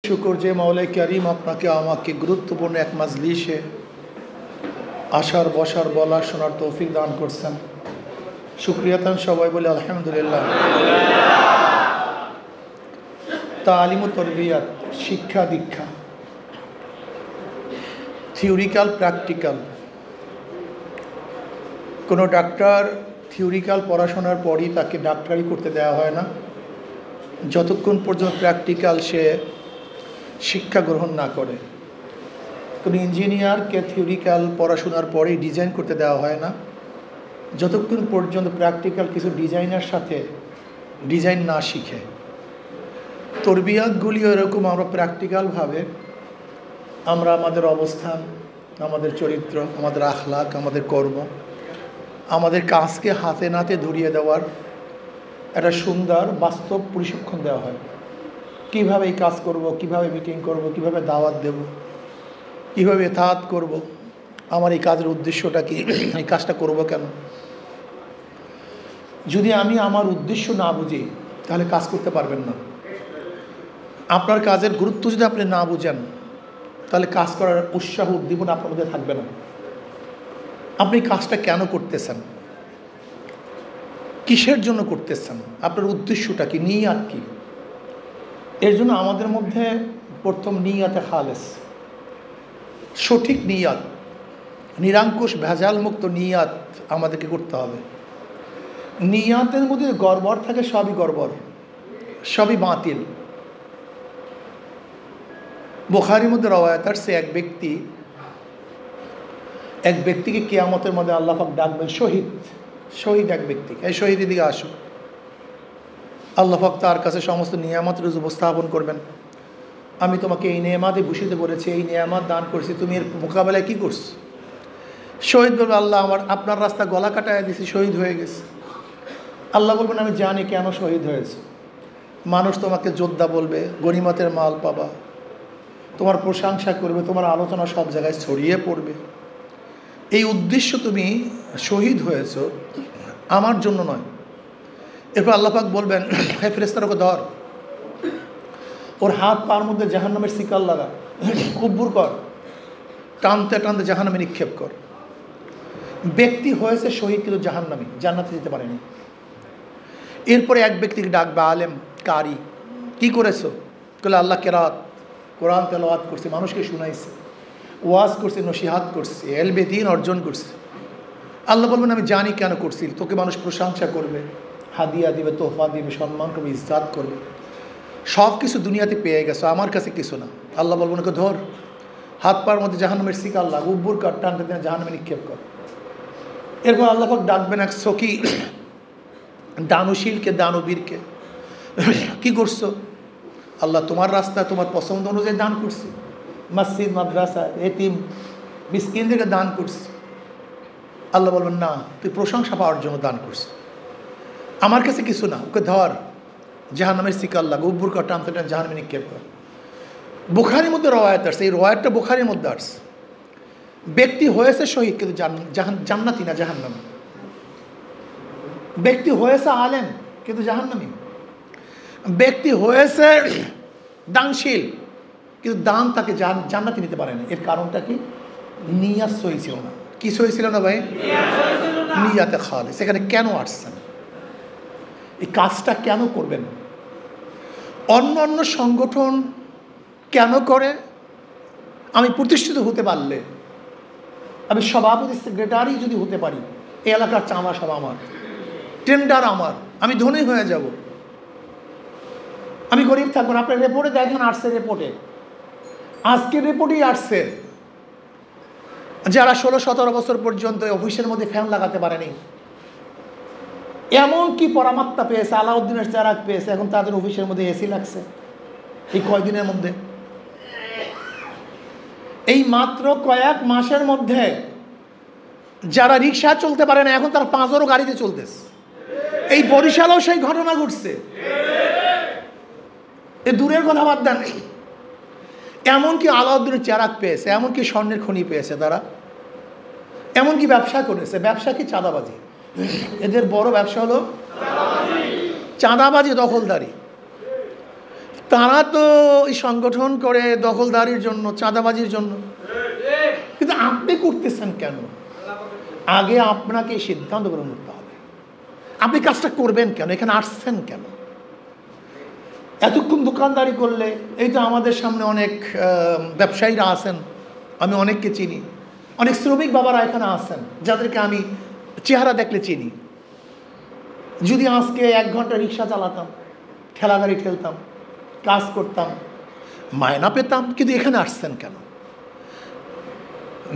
শুকর যে মাওলাই কারিম আপনাকে আমাকে গুরুত্বপূর্ণ এক মাজলিসে আসার বসার বলার শোনার তৌফিক দান করছেন। শুকরিয়াতান সবাই বলে আলহামদুলিল্লাহ। তালিম ও তরবিয়াত, শিক্ষা দীক্ষা, থিওরিক্যাল প্র্যাকটিক্যাল। কোনো ডাক্তার থিওরিক্যাল পড়াশোনার পরই তাকে ডাক্তারি করতে দেওয়া হয় না যতক্ষণ পর্যন্ত প্র্যাকটিক্যাল সে শিক্ষা গ্রহণ না করে। কোনো ইঞ্জিনিয়ারকে থিওরিক্যাল পড়াশোনার পরেই ডিজাইন করতে দেওয়া হয় না যতক্ষণ পর্যন্ত প্র্যাকটিক্যাল কিছু ডিজাইনের সাথে ডিজাইন না শিখে। তরবিয়াতগুলিও এরকম, আমরা প্র্যাকটিক্যালভাবে আমরা আমাদের অবস্থান, আমাদের চরিত্র, আমাদের আখলাক, আমাদের কর্ম, আমাদের কাজকে হাতে নাতে ধরিয়ে দেওয়ার একটা সুন্দর বাস্তব প্রশিক্ষণ দেওয়া হয়। কীভাবে এই কাজ করব, কিভাবে মিটিং করব, কিভাবে দাওয়াত দেব, কীভাবে ইতাআত করব, আমার এই কাজের উদ্দেশ্যটা কি, এই কাজটা করব কেন। যদি আমি আমার উদ্দেশ্য না বুঝি তাহলে কাজ করতে পারবেন না। আপনার কাজের গুরুত্ব যদি আপনি না বুঝেন তাহলে কাজ করার উৎসাহ উদ্দীপনা আপনার মধ্যে থাকবে না। আপনি কাজটা কেন করতেছেন, কিসের জন্য করতেছেন, আপনার উদ্দেশ্যটা কি, নিয়াত কি। এর জন্য আমাদের মধ্যে প্রথম নিয়াতে খালেস, সঠিক নিয়াত, নিরঙ্কুশ ভেজাল মুক্ত নিয়াত আমাদেরকে করতে হবে। নিয়াতের মধ্যে গড়বড় থাকে, সবই গড়বড়, সবই বাতিল। বুখারীর মধ্যে রওয়ায়াত আসছে, এক ব্যক্তিকে কিয়ামতের মধ্যে আল্লাহ পাক ডাকবেন, শহীদ এক ব্যক্তিকে, এই শহীদের দিকে আসুক। আল্লাহ পাক তার কাছে সমস্ত নিয়ামত রুজ উপস্থাপন করবেন। আমি তোমাকে এই নিয়ামতে ভূষিত করেছি, এই নিয়ামত দান করছি, তুমি এর মোকাবেলায় কী করছো। শহীদ বলবে, আল্লাহ আপনার রাস্তা গলা কাটায় দিয়েছি, শহীদ হয়ে গেছে। আল্লাহ বলবেন, আমি জানি কেন শহীদ হয়েছে। মানুষ তোমাকে যোদ্ধা বলবে, গনিমতের মাল পাবা, তোমার প্রশংসা করবে, তোমার আলোচনা সব জায়গায় ছড়িয়ে পড়বে। এই উদ্দেশ্য তুমি শহীদ হয়েছ আমার জন্য নয়। এরপর আল্লাহ পাক বলবেন, হে ফেরেশতারা, ওকে ধর, ওর হাত পার মধ্যে জাহান্নামের শিকল লাগা, কুব্বুর কর, টানতে টানতে জাহান্নামে নিক্ষেপ কর। ব্যক্তি হয়েছে শহীদ কিন্তু জাহান্নামী, জান্নাতে যেতে পারেনি। এরপরে এক ব্যক্তিকে ডাকবে, আলেম, কারি, কি করেছো? বলে, আল্লাহ কেরাত, কোরআন তেলাওয়াত করছে, মানুষকে শুনাইছে, ওয়াজ করছে, নসিহাত করছে, এলবে দ্বীন অর্জন করছে। আল্লাহ বলবেন, আমি জানি কেন করছি, তোকে মানুষ প্রশংসা করবে, হাদিয়া দিবে, তোহফা দিবে, সম্মান করবে, ইজ্জাত করবে। সব কিছু দুনিয়াতে পেয়ে গেছো, আমার কাছে কিছু না। আল্লাহ বলবেন, ওকে ধর, হাত পার মধ্যে জাহান্নামের শিকল লাগা, উব্বুর কর, টানতে টানতে জাহান্নামে নিক্ষেপ কর। এরপর আল্লাহ পাক ডাকবেন এক সখী দানশীলকে, দানবীরকে, কি করছো? আল্লাহ তোমার রাস্তা, তোমার পছন্দ অনুযায়ী দান করছি, মসজিদ, মাদ্রাসা, এতিম, মিসকিনদেরকে দান করছি। আল্লাহ বলবেন, না, তুই প্রশংসা পাওয়ার জন্য দান করছিস, আমার কাছে কিছু না। ওকে ধর, জাহান্নামের শিকল লাগা, উব্বুর কর, টানতে টানতে জাহান্নামে নিক্ষেপ কর। বুখারীর মধ্যে রওয়ায়াত আসছে, এই রওয়ায়াতটা বুখারীর মধ্যে আসছে। ব্যক্তি হয়েছে শহীদ কিন্তু জান্নাতি না, জাহান্নামী। ব্যক্তি হয়েছে আলেম কিন্তু জাহান্নামী। ব্যক্তি হয়েছে দানশীল কিন্তু দান তাকে জান্নাতে নিতে পারে না। এর কারণটা কি? নিয়াত সহি ছিল না। কি সহি ছিল না ভাই? নিয়াতে খালেস। সেখানে কেন আসছেন, এই কাজটা কেন করবেন? অন্য অন্য সংগঠন কেন করে? আমি প্রতিষ্ঠিত হতে পারলে, আমি সভাপতি সেক্রেটারি যদি হতে পারি, এই এলাকার চাঁদা সব আমার, টেন্ডার আমার, আমি ধনী হয়ে যাব, আমি গরিব থাকবো না। আপনার রিপোর্টে দেখেন, আসছে রিপোর্টে, আজকের রিপোর্টেই আসছে, যারা 16-17 বছর পর্যন্ত অফিসের মধ্যে ফ্যান লাগাতে পারেনি, এমন কি পরামাত্মা পেয়েছে, আলাউদ্দিনের চেরাগ পেয়েছে, এখন তাদের অফিসের মধ্যে এসি লাগছে এই কয়দিনের মধ্যে। এই মাত্র কয়েক মাসের মধ্যে যারা রিক্সা চলতে পারে না, এখন তারা 5 গাড়িতে চলতেছে। এই বরিশালেও সেই ঘটনা ঘটছে। এ দূরের কথা বাদ দেন, এমনকি আলাউদ্দিনের চেরাগ পেয়েছে, এমনকি স্বর্ণের খনি পেয়েছে তারা, এমনকি ব্যবসা করেছে। ব্যবসা কি? চাঁদাবাজি। এদের বড় ব্যবসা হলো চাঁদাবাজি, দখলদারি। তারা তো এই সংগঠন করে দখলদারির জন্য, চাঁদাবাজির জন্য, কিন্তু আপনি করতেছেন কেন? আগে আপনাকে সিদ্ধান্ত গ্রহণ করতে হবে, আপনি কাজটা করবেন কেন, এখানে আসছেন কেন? এতক্ষণ দোকানদারি করলে, এই তো আমাদের সামনে অনেক ব্যবসায়ীরা আছেন, আমি অনেককে চিনি, অনেক শ্রমিক বাবারা এখানে আছেন যাদেরকে আমি চেহারা দেখলে চিনি। যদি আজকে 1 ঘন্টা রিক্সা চালাতাম, ঠেলা গাড়ি ঠেলতাম, কাজ করতাম, মায়না পেতাম, কিন্তু এখানে আসছেন কেন?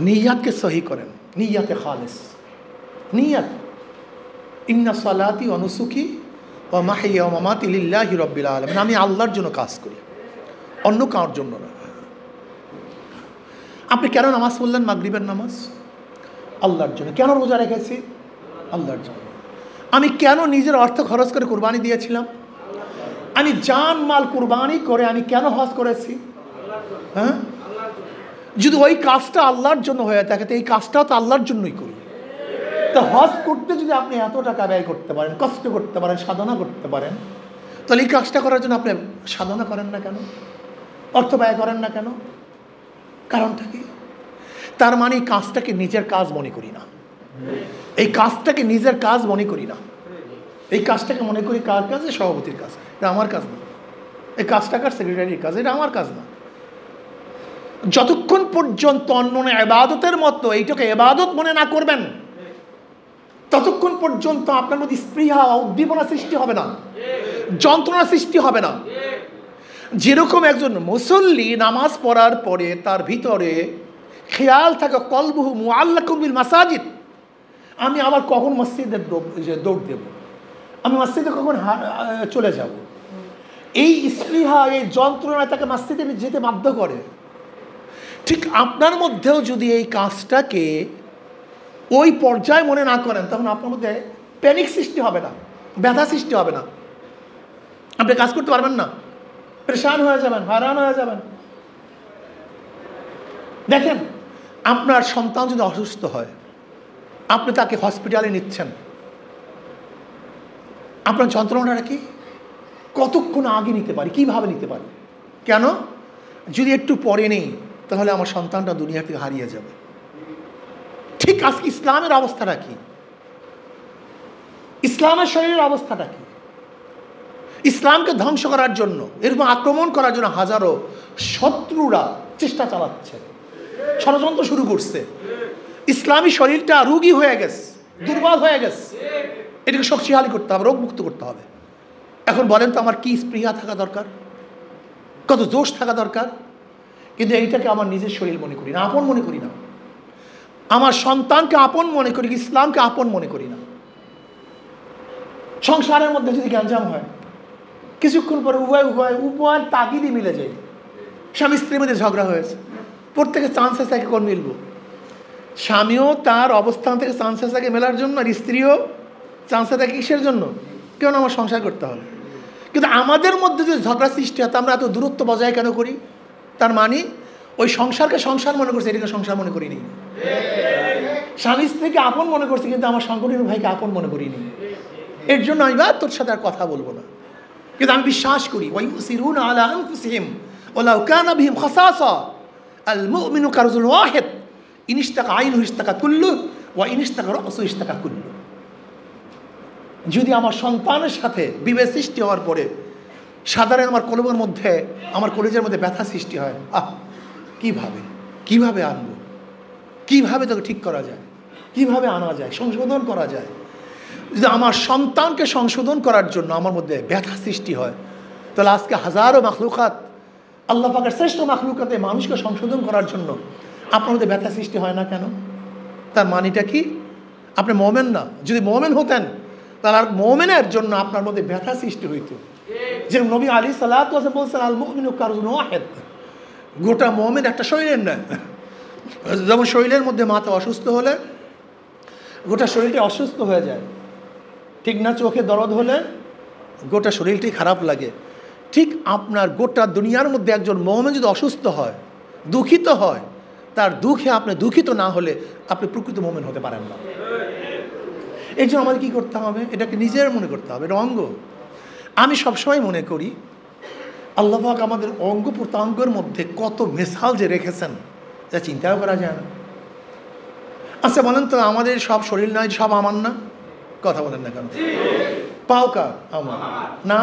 নিয়াতকে সহি করেন, নিয়াতে খালিস, নিয়াত। ইন্না সালাতি ওয়া নুসুকি ওয়া মাহইয়া ওয়া মামাতি লিল্লাহি রাব্বিল আলামিন, আমি আল্লাহর জন্য কাজ করি, অন্য কারোর জন্য না। আপনি কেন নামাজ পড়লেন? মাগরিবের নামাজ আল্লাহর জন্য। কেন রোজা রেখেছি? আল্লাহর জন্য। আমি কেন নিজের অর্থ খরচ করে কুরবানি দিয়েছিলাম? আমি জান মাল কুরবানি করে আমি কেন হজ করেছি? হ্যাঁ, যদি ওই কাজটা আল্লাহর জন্য হয়ে থাকে, তো এই কাজটাও তো আল্লাহর জন্যই করি। তো হজ করতে যদি আপনি এত টাকা ব্যয় করতে পারেন, কষ্ট করতে পারেন, সাধনা করতে পারেন, তাহলে এই কাজটা করার জন্য আপনি সাধনা করেন না কেন? অর্থ ব্যয় করেন না কেন? কারণটা কি? তার মানে এই কাজটাকে নিজের কাজ মনে করি না, এই কাজটাকে নিজের কাজ মনে করি না, এই কাজটাকে মনে করি কার কাজ? সভাপতির কাজ, এটা আমার কাজ না। এই কাজটা কার? সেক্রেটারির কাজ, এটা আমার কাজ না। যতক্ষণ পর্যন্ত অন্য ইবাদতের মতো এইটাকে ইবাদত মনে না করবেন, ততক্ষণ পর্যন্ত আপনার মধ্যে স্পৃহা, উদ্দীপনা সৃষ্টি হবে না, যন্ত্রণা সৃষ্টি হবে না। যেরকম একজন মুসল্লি নামাজ পড়ার পরে তার ভিতরে খেয়াল থাকে, কলবুহু মুআল্লাকুম বিল মাসাজিদ, আমি আবার কখন মসজিদে দৌড় দেব, আমি মসজিদে কখন চলে যাব, এই স্পৃহা, এই যন্ত্রণা তাকে মসজিদে যেতে বাধ্য করে। ঠিক আপনার মধ্যেও যদি এই কাজটাকে ওই পর্যায়ে মনে না করেন, তখন আপনার মধ্যে প্যানিক সৃষ্টি হবে না, ব্যথা সৃষ্টি হবে না, আপনি কাজ করতে পারবেন না, পরেশান হয়ে যাবেন, হয়রান হয়ে যাবেন। দেখেন, আপনার সন্তান যদি অসুস্থ হয়, আপনি তাকে হসপিটালে নিচ্ছেন, আপনার যন্ত্রণাটা কি? কতক্ষণ আগে নিতে পারি, কিভাবে নিতে পারি? কেন? যদি একটু পরে নেই, তাহলে আমার সন্তানটা দুনিয়া থেকে হারিয়ে যাবে। ঠিক আজকে ইসলামের অবস্থাটা কি? ইসলামের শরীরের অবস্থাটা কি? ইসলামকে ধ্বংস করার জন্য, এরকম আক্রমণ করার জন্য হাজারো শত্রুরা চেষ্টা চালাচ্ছে, ষড়যন্ত্র শুরু করছে। ইসলামী শরীরটা রোগী হয়ে গেছে, দুর্বল হয়ে গেছে, এটাকে শক্তিশালী করতে হবে, রোগমুক্ত করতে হবে। এখন বলেন তো, আমার কি স্পৃহা থাকা দরকার, কত দোষ থাকা দরকার? কিন্তু এইটাকে আমার নিজের শরীর মনে করি না, আপন মনে করি না, আমার সন্তানকে আপন মনে করি, ইসলামকে আপন মনে করি না। সংসারের মধ্যে যদি গ্যাঞ্জাম হয়, কিছুক্ষণ পরে উভয়ের তাগিদই মিলে যায়। স্বামী স্ত্রীর মধ্যে ঝগড়া হয়েছে, প্রত্যেকে চান্সেস থাকে কোন মিলব। স্বামীও তার অবস্থান থেকে চান্সেস থাকে মেলার জন্য, আর স্ত্রীও চান্সে থাকে কিসের জন্য? কেন? আমার সংসার করতে হবে। কিন্তু আমাদের মধ্যে যদি ঝগড়া সৃষ্টি হয়, আমরা এত দূরত্ব বজায় কেন করি? তার মানে ওই সংসারকে সংসার মনে করছে, এটাকে সংসার মনে করিনি। স্বামী স্ত্রীকে আপন মনে করছে, কিন্তু আমার সংগঠনের ভাইকে আপন মনে করিনি। এর জন্য আমি তোর সাথে আর কথা বলবো না। কিন্তু আমি বিশ্বাস করি, ওয়ায়ুসিরুনা আলা আনফুসিহিম ওয়ালাউ কানা বিহিম খাসাসা, আল মুমিনু কারজুল ওয়াহিদ, ইন ইশতাকা আইনুহু ইশতাকা কুল্লু ওয়া ইন ইশতাকা রাসুহু ইশতাকা কুল্লু। যদি আমার সন্তানের সাথে বিভেদ সৃষ্টি হওয়ার পরে সাধারণ আমার কলমের মধ্যে, আমার কলেজের মধ্যে ব্যথা সৃষ্টি হয়, কিভাবে আনবো, কিভাবে তাকে ঠিক করা যায়, কিভাবে আনা যায়, সংশোধন করা যায়। যদি আমার সন্তানকে সংশোধন করার জন্য আমার মধ্যে ব্যথা সৃষ্টি হয়, তাহলে আজকে হাজারো মাখলুকাত, আল্লাহ পাকের শ্রেষ্ঠ মাখলুকাতে মানুষকে সংশোধন করার জন্য আপনার মধ্যে ব্যথা সৃষ্টি হয় না কেন? তার মানেটা কি? আপনি মোমেন না। যদি মোমেন হতেন, তাহলে আর মোমেনের জন্য আপনার মধ্যে ব্যথা সৃষ্টি হইত। যে নবী আলাইহিস সালাতু ওয়াস সালাম বলছেন, আল মুমিনু কারজুন ওয়াহিদ, গোটা মোমেন একটা শরীরের না। যেমন শরীরের মধ্যে মাথা অসুস্থ হলে গোটা শরীরটা অসুস্থ হয়ে যায়, ঠিক না? চোখে দরদ হলে গোটা শরীরটাই খারাপ লাগে। ঠিক আপনার গোটা দুনিয়ার মধ্যে একজন মুমিন যদি অসুস্থ হয়, দুঃখিত হয়, তার দুঃখে আপনি দুঃখিত না হলে আপনি প্রকৃত মুমিন হতে পারেন না। এই জন্য আমাদের কী করতে হবে? এটাকে নিজের মনে করতে হবে, এটা অঙ্গ। আমি সবসময় মনে করি আল্লাহ পাক আমাদের অঙ্গ প্রত্যঙ্গের মধ্যে কত মিসাল যে রেখেছেন যা চিন্তাও করা যায় না। আচ্ছা বলেন তো, আমাদের সব শরীর নয়, সব আমার না? কথা বলেন না কেন? পাও কার? আমার। না,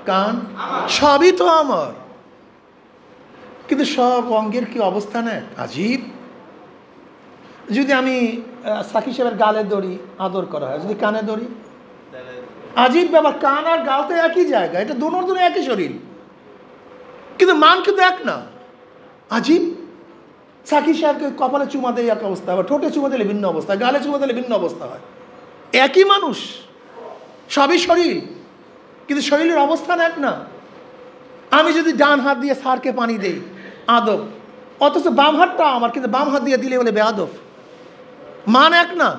কান, সবই তো আমার। কিন্তু সব অঙ্গের কি অবস্থা নেই? আজীব। যদি আমি সাকি সাহেবের গালে দড়ি, আদর করা হয়, যদি কানে দড়ি, আজীব ব্যাপার। কান আর গাল তো একই জায়গা, এটা দুনোর দুনো একই শরীর, কিন্তু মান কিন্তু এক না। আজীব। সাকি সাহেবকে কপালে চুমা দেয় এক অবস্থা, আবার ঠোঁটে চুমা দিলে ভিন্ন অবস্থা, গালে চুমা দিলে ভিন্ন অবস্থা হয়। একই মানুষ, সবই শরীর, কিন্তু শরীরের অবস্থান এক না। আমি যদি ডান হাত দিয়ে স্যারকে পানি দেই, আদব, অথচ বাম হাতটা আমার, কিন্তু বাম হাত দিয়ে দিলে বলে বেয়াদব। মান এক না।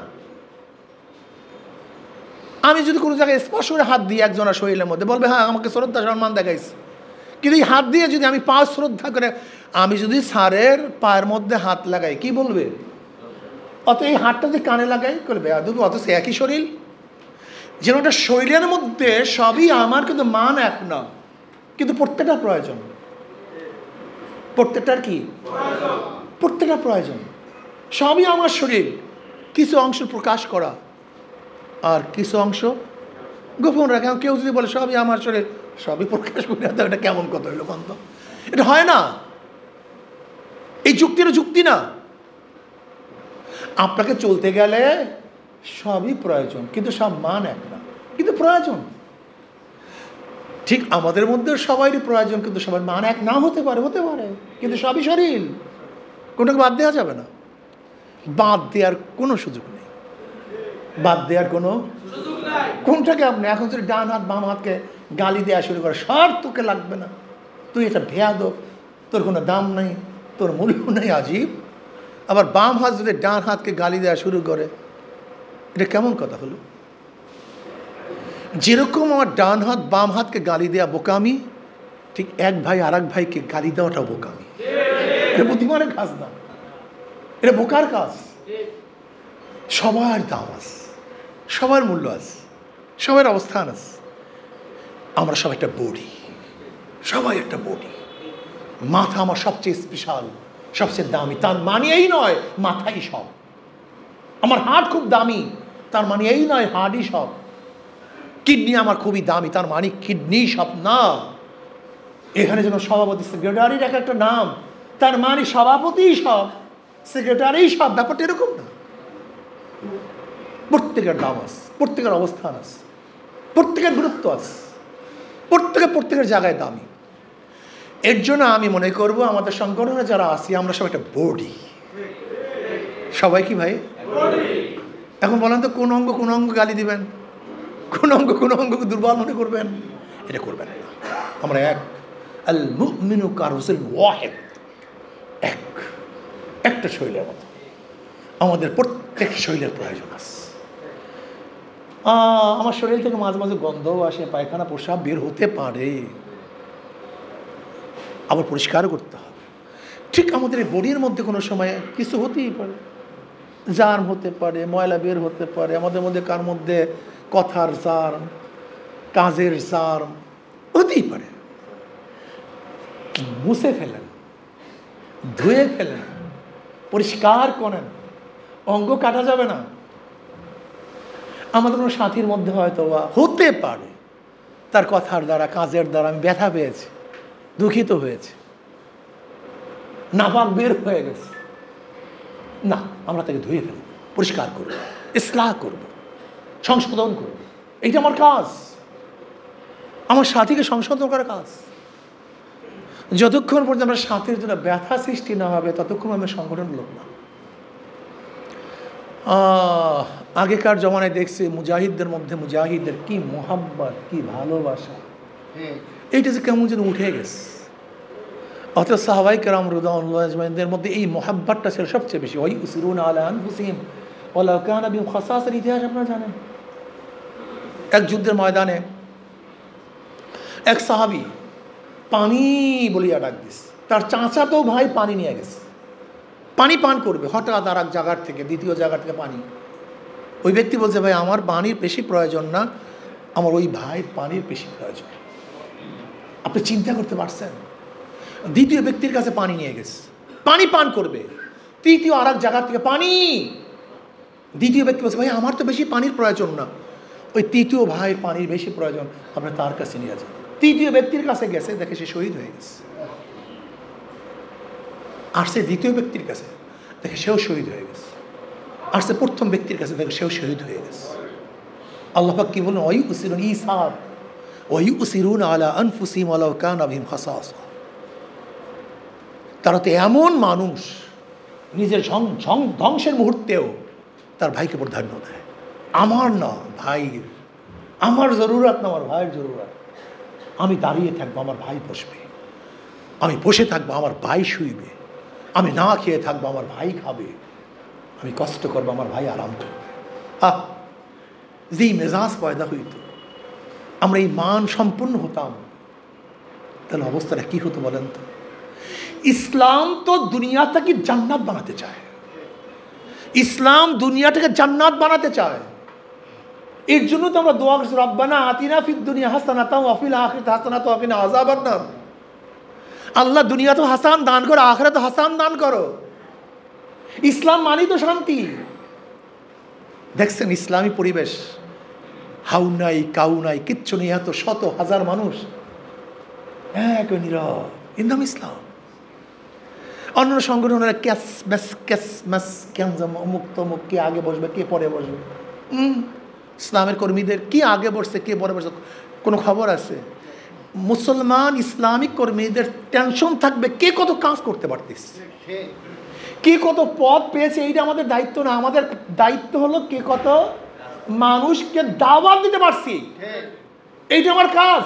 আমি যদি কোনো জায়গায় স্পর্শ করে হাত দিই একজনের শরীরের মধ্যে, বলবে হ্যাঁ আমাকে শ্রদ্ধা সম্মান দেখাইছে, কিন্তু এই হাত দিয়ে যদি আমি পা শ্রদ্ধা করে, আমি যদি স্যারের পায়ের মধ্যে হাত লাগাই, কি বলবে? অত এই হাতটা যদি কানে লাগাই, করবে বেয়াদব। অথচ একই শরীর, যেন ওটা শরীরের মধ্যে সবই আমার, কিন্তু মান এক না। কিন্তু প্রত্যেকটা প্রয়োজন। প্রত্যেকটার কি? প্রত্যেকটা প্রয়োজন। সবই আমার শরীর, কিছু অংশ প্রকাশ করা আর কিছু অংশ গোপন রাখা। কেউ যদি বলে সবই আমার শরীর, সবই প্রকাশ করে, এটা কেমন কথা হইল বন্ধ? এটা হয় না। এই যুক্তিটা যুক্তি না। আপনাকে চলতে গেলে সবই প্রয়োজন, কিন্তু সব মান এক না, কিন্তু প্রয়োজন। ঠিক আমাদের মধ্যে সবারই প্রয়োজন, কিন্তু সবার মান এক না হতে পারে, হতে পারে, কিন্তু সবই শরীর, কোনটাকে বাদ দেওয়া যাবে না। বাদ দেওয়ার কোনো সুযোগ নেই, বাদ দেওয়ার কোনো সুযোগ নাই। কোনটাকে আপনি এখন যদি ডান হাত বাম হাতকে গালি দেওয়া শুরু করে, সব তোকে লাগবে না, তুই এটা বেয়াদব, তোর কোনো দাম নেই, তোর মূল্য নেই, আজীব। আবার বাম হাত যদি ডান হাতকে গালি দেওয়া শুরু করে, এটা কেমন কথা হলো? যেরকম আমার ডান হাত বাম হাতকে গালি দেওয়া বোকামি, ঠিক এক ভাই আর এক ভাইকে গালি দেওয়াটাও বোকামি। এটা বুদ্ধিমানের কাজ না, এটা বোকার কাজ। সবার দাম আছে, সবার মূল্য আছে, সবার অবস্থান আছে। আমরা সব একটা বডি, সবাই একটা বডি। মাথা আমার সবচেয়ে স্পেশাল, সবচেয়ে দামি, তার মানে এই নয় মাথাই সব। আমার হার্ট খুব দামি, তার মানে এই নয় হার্টই সব। কিডনি আমার খুবই দামি, তার মানে কিডনি সব না। এখানে যেন সভাপতি সেক্রেটারির এক একটা নাম, তার মানে সভাপতি সব, সেক্রেটারি সব, ব্যাপারটা এরকম না। প্রত্যেকের দাম আছে, প্রত্যেকের অবস্থান আছে, প্রত্যেকের গুরুত্ব আছে, প্রত্যেকের জায়গায় দামি। এর জন্য আমি মনে করব আমাদের সংগঠনে যারা আছি আমরা সব একটা বডি। সবাই কি ভাই? এখন বলেন তো, কোন অঙ্গ গালি দিবেন? কোন অঙ্গকে দুর্বল মনে করবেন? এটা করবেন না। আমরা এক। আল মুমিনু কারুজুল ওয়াহিদ, একটা শরীরের মতো। আমাদের প্রত্যেক শরীরের প্রয়োজন আছে। আমার শরীর থেকে মাঝে মাঝে গন্ধও আসে, পায়খানা প্রস্রাব বের হতে পারে, আবার পরিষ্কার করতে হবে। ঠিক আমাদের এই বডির মধ্যে কোনো সময় কিছু হতেই পারে, জার্ম হতে পারে, ময়লা বের হতে পারে আমাদের মধ্যে, কার মধ্যে কথার জার্ম, কাজের জার্ম হতেই পারে। মুছে ফেলেন, ধুয়ে ফেলেন, পরিষ্কার করেন, অঙ্গ কাটা যাবে না। আমাদের কোনো সাথীর মধ্যে হয়তো হতে পারে তার কথার দ্বারা, কাজের দ্বারা আমি ব্যথা পেয়েছি, দুঃখিত হয়েছে, নাপাক বের হয়ে গেছে, না, আমরা তাকে ধুয়ে ফেলব, পরিষ্কার করব, ইসলাহ করব, সংশোধন করব। এইটা আমার কাজ, আমার সাথীকে সংশোধন করার কাজ। যতক্ষণ পর্যন্ত আমরা সাথীর জন্য ব্যথা সৃষ্টি না হবে ততক্ষণ আমরা সংগঠন লোক না। আগেকার জমানায় দেখছি মুজাহিদদের মধ্যে মুজাহিদদের কি মোহাব্বত, কি ভালোবাসা, এইটা যে কেমন যেন উঠে গেছে। অথচ সাহাবাই কেরাম রাদিয়াল্লাহু আজমাইনদের মধ্যে এই মোহাব্বতটা ছিল সবচেয়ে বেশি। ওই ইউসিরুনা আলা আনফুসিহিম ওয়ালাউ কানা বিহিম খাসাসার ইতিহাস আপনারা জানেন। এক যুদ্ধের ময়দানে এক সাহাবী পানি বলিয়া ডাক দিস, তার চাচাতো ভাই পানি নিয়ে গেছে, পানি পান করবে, হঠাৎ আর এক জায়গার থেকে, দ্বিতীয় জায়গা থেকে পানি। ওই ব্যক্তি বলছে, ভাই আমার পানির বেশি প্রয়োজন না, আমার ওই ভাইয়ের পানির বেশি প্রয়োজন। আপনি চিন্তা করতে পারছেন? দ্বিতীয় ব্যক্তির কাছে পানি নিয়ে গেছে, পানি পান করবে, তৃতীয় আর এক জায়গার থেকে পানি। দ্বিতীয় ব্যক্তি বলছে, ভাই আমার তো বেশি পানির প্রয়োজন না। ওই তৃতীয় ভাইয়ের পানির বেশি প্রয়োজন, আপনি তার কাছে নিয়ে যান। তৃতীয় ব্যক্তির কাছে গেছে, দেখে সে শহীদ হয়ে গেছে। আর সে দ্বিতীয় ব্যক্তির কাছে, দেখে সেও শহীদ হয়ে গেছে। আর সে প্রথম ব্যক্তির কাছে, দেখে সেও শহীদ হয়ে গেছে। আল্লাহ পাক কি বলেন, ওয়ায়ুসিরুন ইসার ওয়ায়ুসিরুন আলা আনফুসিহিম ওয়ালাউ কানা বিহিম খাসাসা। তারা তো এমন মানুষ, নিজের ধ্বংসের মুহূর্তেও তার ভাইকে প্রাধান্য দেয়। আমার না ভাইয়ের, আমার জরুরত না আমার ভাইয়ের জরুরত। আমি দাঁড়িয়ে থাকবো, আমার ভাই বসবে। আমি বসে থাকবো, আমার ভাই শুইবে। আমি না খেয়ে থাকবো, আমার ভাই খাবে। আমি কষ্ট করবো, আমার ভাই আরাম করবে। যেই মেজাজ পয়দা হইত, আমরা এই মান সম্পূর্ণ হতাম, তাহলে অবস্থাটা কি হতো বলেন তো? ইসলাম তো দুনিয়াটাকে জান্নাত বানাতে চায়। ইসলাম দুনিয়াটাকে জান্নাত বানাতে চায়। এর জন্য তো আমরা দোয়া করছি, রব্বানা আতিনা ফিদ দুনিয়া হাসানাতাও ওয়া ফিল আখিরাতি হাসানাতাও ওয়া কিনা আযাবান নার। আল্লাহ দুনিয়াতেও হাসান দান করো, আখিরাতেও হাসান দান করো। ইসলাম মানেই তো শান্তি। দেখছেন ইসলামী পরিবেশ, হাউ নাই কাউ নাই, কিচ্ছু নেই, এত শত হাজার মানুষ এক নীরব, ইন্দাম ইসলাম। অন্য সংগঠনের ক্যাশ ম্যাস ক্যাশ ম্যাস ক্যানজাম, অমুক তমুক, কে আগে বসবে কে পরে বসবে। ইসলামের কর্মীদের কি আগে বসছে কে পরে বসছে কোনো খবর আছে? মুসলমান ইসলামিক কর্মীদের টেনশন থাকবে কে কত কাজ করতে পারতেছে, কে কত পদ পেয়েছে। এইটা আমাদের দায়িত্ব না। আমাদের দায়িত্ব হলো কে কত মানুষকে দাওয়াত দিতে পারছি, এইটা আমার কাজ।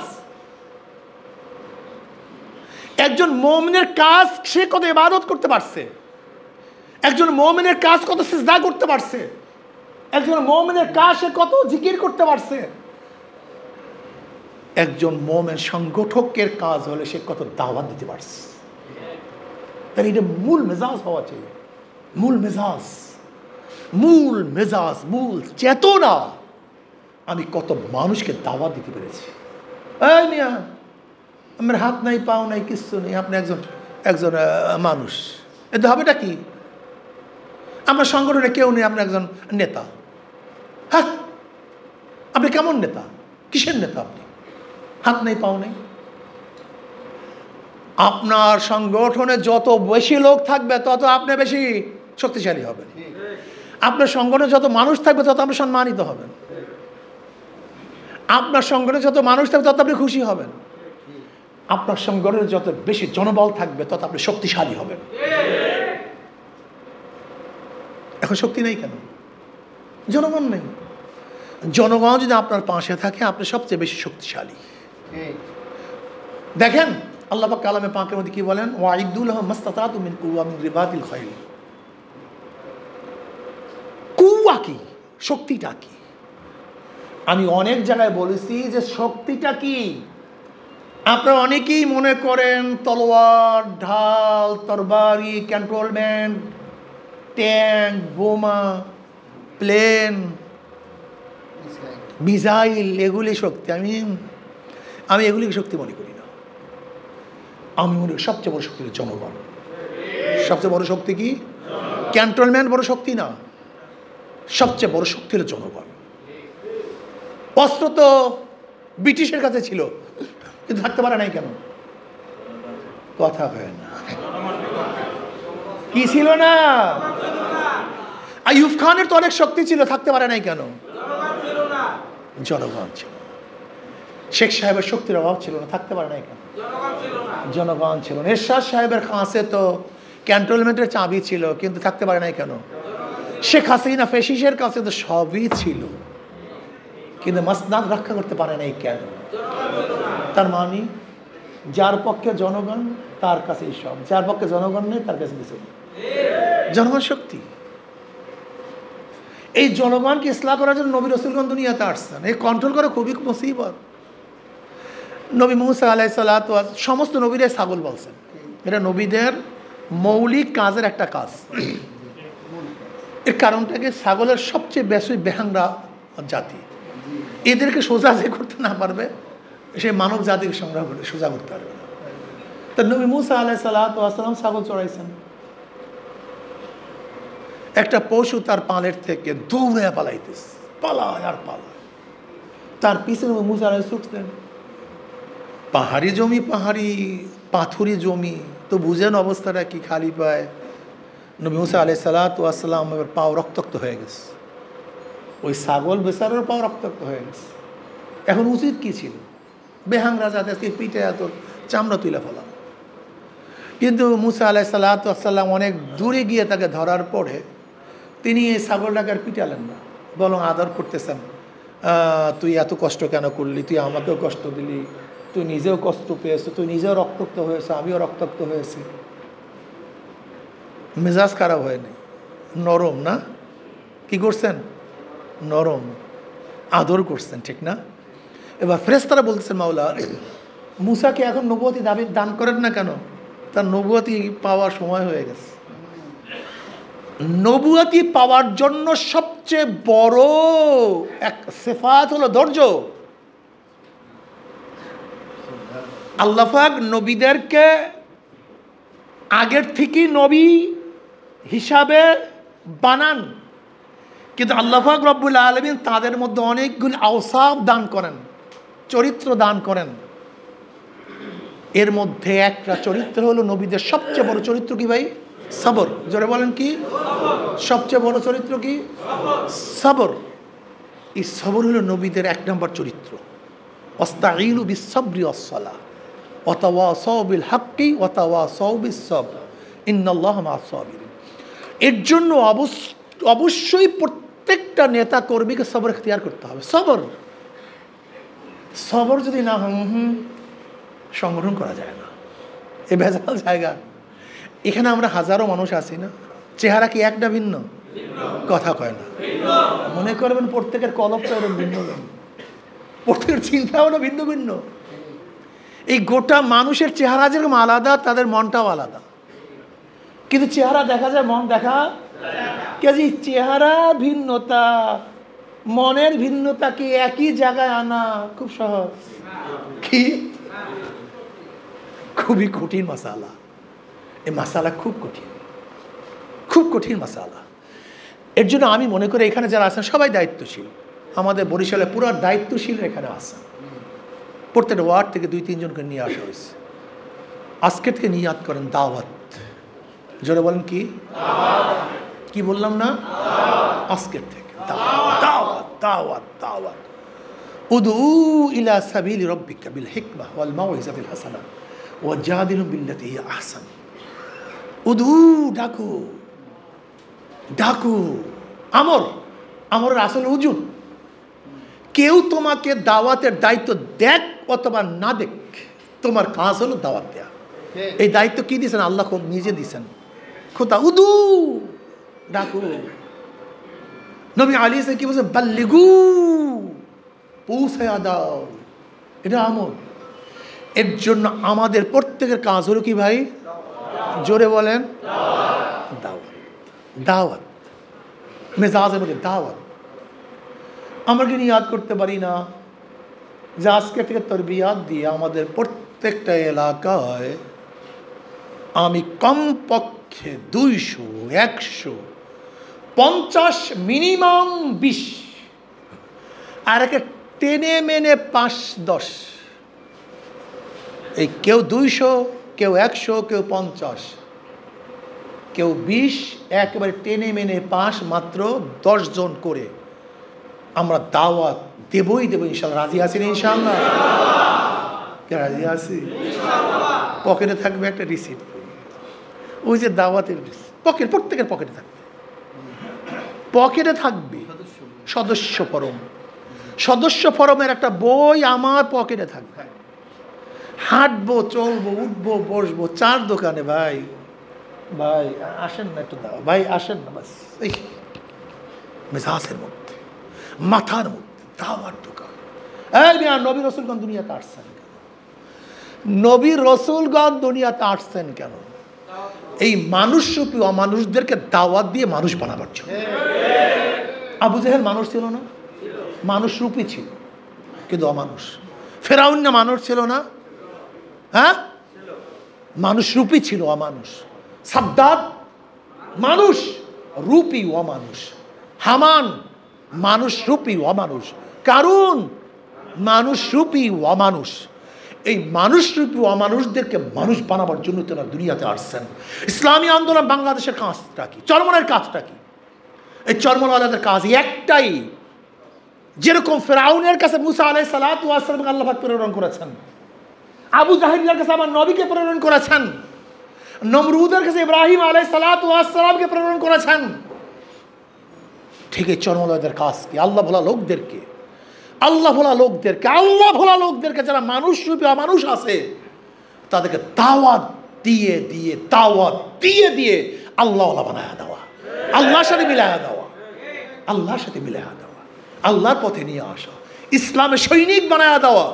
একজন মুমিনের কাজ সে কত ইবাদত করতে পারছে, একজন মুমিনের কাজ কত সিজদা করতে পারছে, একজন মুমিনের কাজ সে কত জিকির করতে পারছে। একজন মুমিন সংগঠকের কাজ হলে সে কত দাওয়াত দিতে পারছে। তাহলে এটা মূল মেজাজ হওয়া চাই, মূল মেজাজ, মূল মেজাজ, মূল চেতনা। আমি কত মানুষকে দাওয়াত দিতে পেরেছি। এই মিয়া, আমার হাত নাই পাও নাই কিচ্ছু নেই, আপনি একজন মানুষ, এতে হবেটা কি? আমরা সংগঠনে কেউ নেই, আপনি একজন নেতা। হ্যাঁ, আপনি কেমন নেতা? কিসের নেতা আপনি? হাত নেই পাও নেই। আপনার সংগঠনে যত বেশি লোক থাকবে তত আপনি বেশি শক্তিশালী হবেন। আপনার সংগঠনে যত মানুষ থাকবে তত আপনি সম্মানিত হবেন। আপনার সংগঠনে যত মানুষ থাকবে তত আপনি খুশি হবেন। আপনার সংগঠনে যত বেশি জনবল থাকবে তত আপনি শক্তিশালী হবেন। এখন শক্তি নেই কেন? জনগণ নেই। জনগণ যদি আপনার পাশে থাকে আপনি সবচেয়ে বেশি শক্তিশালী। দেখেন আল্লাহ পাক কালামে পাকের মধ্যে কি বলেন, ওয়াইদু লাহুম মাসতাতাতু মিন কুওয়া মিন রিবাতিল খাইল। কুওয়া কি? শক্তিটা কি? আমি অনেক জায়গায় বলেছি যে শক্তিটা কি। আপনারা অনেকেই মনে করেন তলোয়ার, ঢাল, তরবারি, ক্যান্টনমেন্ট, ট্যাঙ্ক, বোমা, প্লেন, মিসাইল, এগুলি শক্তি। আমি এগুলিকে শক্তি মনে করি না। আমি মনে করি সবচেয়ে বড় শক্তি হলো জনগণ। সবচেয়ে বড় শক্তি কি? ক্যান্টনমেন্ট বড় শক্তি না, সবচেয়ে বড় শক্তি হলো জনগণ। অস্ত্র তো ব্রিটিশের কাছে ছিল, কিন্তু থাকতে পারে নাই কেন? কথা হয় না। কি ছিল না? আইয়ুব খানের তো অনেক শক্তি ছিল, থাকতে পারে নাই কেন? জনগণ ছিল। শেখ সাহেবের শক্তির অভাব ছিল না, থাকতে পারে নাই কেন? জনগণ ছিল। এরশাদ সাহেবের কাছে তো ক্যান্টনমেন্টের চাবি ছিল, কিন্তু থাকতে পারে নাই কেন? শেখ হাসিনা ফেসিসের কাছে তো সবই ছিল, কিন্তু মাসনাদ রক্ষা করতে পারে নাই কেন? তার মানে যার পক্ষে জনগণ তার কাছেই সব, যার পক্ষে জনগণ নেই তার কাছে কিছু নেই। জনগণ শক্তি। এই জনগণকে ইসলাহ করার জন্য নবী রাসূলগণ দুনিয়াতে আসছেন। এই কন্ট্রোল করা খুবই মুসিবত। নবী মুসা আলাইহিস সালাতু সমস্ত নবীদের ছাগল বলছেন। এটা নবীদের মৌলিক কাজের একটা কাজ। এর কারণটাকে ছাগলের সবচেয়ে বেশি বেহাংরা জাতি, এদেরকে সোজা যে করতে না পারবে সে মানব জাতিকে সংগ্রহ করে সোজা করতে পারবে না। তা নবী মুসা আলাইহিস সালাতু ওয়াস সালাম ছাগল চড়াইছেন, একটা পশু তার পালের থেকে দৌড়ে পালাইতেছে, পালায় আর পালায়, তার পিছনে নবী মুসা আলাইহিস ছুটলেন। পাহাড়ি জমি, পাহাড়ি পাথুরি জমি, তো বুঝেন অবস্থাটা কি, খালি পায়। নবী মুসা আলাইহিস সালাতু ওয়াস সালাম এবার পাও রক্তাক্ত হয়ে গেছে, ওই ছাগল বেচারের পাও রক্তাক্ত হয়ে গেছে। এখন উচিত কি ছিল? বেহাং রাজা আজকে পিঠে এত চামড়া তুলে ফেলা। কিন্তু মুসা আলাইহিস সালাতু ওয়াস সালাম অনেক দূরে গিয়ে তাকে ধরার পরে তিনি এই ছাগলটাকে আর পিটালেন না, বরং আদর করতেছেন। তুই এত কষ্ট কেন করলি? তুই আমাকেও কষ্ট দিলি, তুই নিজেও কষ্ট পেয়েছ, তুই নিজেও রক্তাক্ত হয়েছে, আমিও রক্তাক্ত হয়েছি। মেজাজ খারাপ হয়নি, নরম না? কি করছেন? নরম আদর করছেন, ঠিক না? এবার ফেরেশতারা বলতেছেন, মাওলা মুসাকে এখন নবুয়তি দান করেন না কেন? তার নবুয়তি পাওয়ার সময় হয়ে গেছে। নবুয়তি পাওয়ার জন্য সবচেয়ে বড় এক সিফাত হলো ধৈর্য। আল্লাহ পাক নবীদেরকে আগের থেকেই নবী হিসাবে বানান, কিন্তু আল্লাহ পাক রব্বুল আলামিন তাদের মধ্যে অনেকগুলো আওসাফ দান করেন, চরিত্র দান করেন। এর মধ্যে একটা চরিত্র হলো নবীদের সবচেয়ে বড় চরিত্র কি ভাই? সবর। জোরে বলেন কি? সবচেয়ে বড় চরিত্র কি? সবর। এই সবর হলো নবীদের এক নম্বর চরিত্র। ওয়াস্তাঈনু বিস-সাবরি ওয়াস-সালাহ ওয়া তাওয়াসাউ বিল হাক্কি ওয়া তাওয়াসাউ বিস-সাবর ইন্নাল্লাহা মা'আস-সাবিরিন। এর জন্য অবশ্যই প্রত্যেকটা নেতা কর্মীকে সবর ইখতিয়ার করতে হবে। সবর সবর যদি না হয় সংগঠন করা যায় না। এ ভেজাল জায়গা। এখানে আমরা হাজারো মানুষ আছি না, চেহারা কি একটা ভিন্ন? কথা কয় না। মনে করবেন প্রত্যেকের কলবটা ওরকম ভিন্ন ভিন্ন, প্রত্যেকের চিন্তাও না ভিন্ন ভিন্ন। এই গোটা মানুষের চেহারা যেরকম আলাদা, তাদের মনটাও আলাদা, কিন্তু চেহারা দেখা যায়, মন দেখা কাজে চেহারা ভিন্নতা, মনের ভিন্নতাকে একই জায়গায় আনা খুব সহজ। কি? খুবই কঠিন মাসালা। এই মাসালা খুব কঠিন, খুব কঠিন মাসালা। এর জন্য আমি মনে করি এখানে যারা আছেন সবাই দায়িত্বশীল। আমাদের বরিশালে পুরো দায়িত্বশীল এখানে আছেন। প্রত্যেকটা ওয়ার্ড থেকে 2-3 জনকে নিয়ে আসা হয়েছে। আজকে থেকে নিয়াত করেন দাওয়াত। জোরে বলেন কি? কি বললাম না? আজকের থেকে দাওয়াত দাওয়াত দাওয়াত। উদউ ইলা সাবিলি রাব্বিকা বিল হিকমাহ ওয়াল মাউইজাতিল হাসানাহ ওয়াজাদিলহুম বিল্লাতী হিয়া আহসান। উদউ, ডাকো ডাকো। আমরের আসল উজুদ। কেউ তোমাকে দাওয়াতের দায়িত্ব দেখ অথবা না দেখ, তোমার কাজ হলো দাওয়াত দেয়া। এই দায়িত্ব কি দিয়েছেন? আল্লাহ নিজে দিয়েছেন। খোদা উদু, ডাকো। নবী আলী সাহেব কি বলছেন? বাল্লিগু, পৌঁছায়া দাও। এটা আমল। এর জন্য আমাদের প্রত্যেকের কাজ হলো কি ভাই? জোরে বলেন, দাওয়াত দাওয়াত। মেজাজের মধ্যে দাওয়াত। আমরা কি নিয়াত করতে পারি না যে আজকে থেকে তরবিয়াত দিয়ে আমাদের প্রত্যেকটা এলাকায় আমি কমপক্ষে 200, 150, মিনিমাম 20, আর একে টেনে মেনে 5-10, এই কেউ 200, কেউ 100, কেউ 50, কেউ 20, একেবারে টেনে মেনে 5, মাত্র 10 জন করে আমরা দাওয়াত দেবই দেবো ইনশাল্লাহ। রাজি আছি না ইনশাল্লাহ? রাজি আছি। পকেটে থাকবে একটা রিসিট, ওই যে দাওয়াতের পকেট, প্রত্যেকের পকেটে থাকবে। পকেটে থাকবে সদস্য ফরম। সদস্য ফরমের একটা বই আমার পকেটে থাকবে। হাঁটবো, চলবো, উঠবো, বসবো, 4 দোকানে ভাই ভাই আসেন না একটু দাও, ভাই আসেন না, বাস এই মেজাজের মধ্যে, মাথার মধ্যে দাওয়ার দোকান। এই মিয়া, নবী রসুলগণ দুনিয়াতে আসছেন কেন? নবী রসুলগণ দুনিয়াতে আসছেন কেন? এই মানুষরূপী অমানুষদেরকে দাওয়াত দিয়ে মানুষ বানাবার জন্য। আবু জেহেল মানুষ ছিল না? মানুষরূপী ছিল, কিন্তু অমানুষ। ফেরাউন না মানুষ ছিল না? হ্যাঁ, মানুষ রূপী ছিল, অমানুষ। সাদ্দাত মানুষ রূপী অমানুষ। হামান মানুষ রূপী অমানুষ। কারুন মানুষ রূপী অমানুষ। এই মানুষ রূপী অমানুষদেরকে মানুষ বানাবার জন্য তারা দুনিয়াতে আসছেন। ইসলামী আন্দোলন বাংলাদেশের কাজটা কি? চরমনের কাজটা কি? এই চরমনওয়ালাদের কাজ একটাই, যেরকম ফেরাউনের কাছে মুসা আলাইহিস সালাতু ওয়াস সালামকে আল্লাহ পাক প্রেরণ করেছেন, আবু জাহিলের কাছে আমার নবীকে প্রেরণ করেছেন, নমরুদের কাছে ইব্রাহিম আলাইহিস সালাতু ওয়াস সালামকে প্রেরণ করেছেন, ঠিক এই চরমনওয়ালাদের কাজ কি? আল্লাহ ভোলা লোকদেরকে, আল্লাহ ভোলা লোকদেরকে, আল্লাহ ভোলা লোকদেরকে, যারা মানুষ রূপী অমানুষ আছে, তাদেরকে দাওয়াত দিয়ে দিয়ে দাওয়াত দিয়ে দিয়ে আল্লাহওয়ালা বানায়া দেওয়া, আল্লাহর সাথে মিলায়া দেওয়া, আল্লাহর সাথে মিলায়া দেওয়া, আল্লাহর পথে নিয়ে আসা, ইসলামের সৈনিক বানায়া দেওয়া।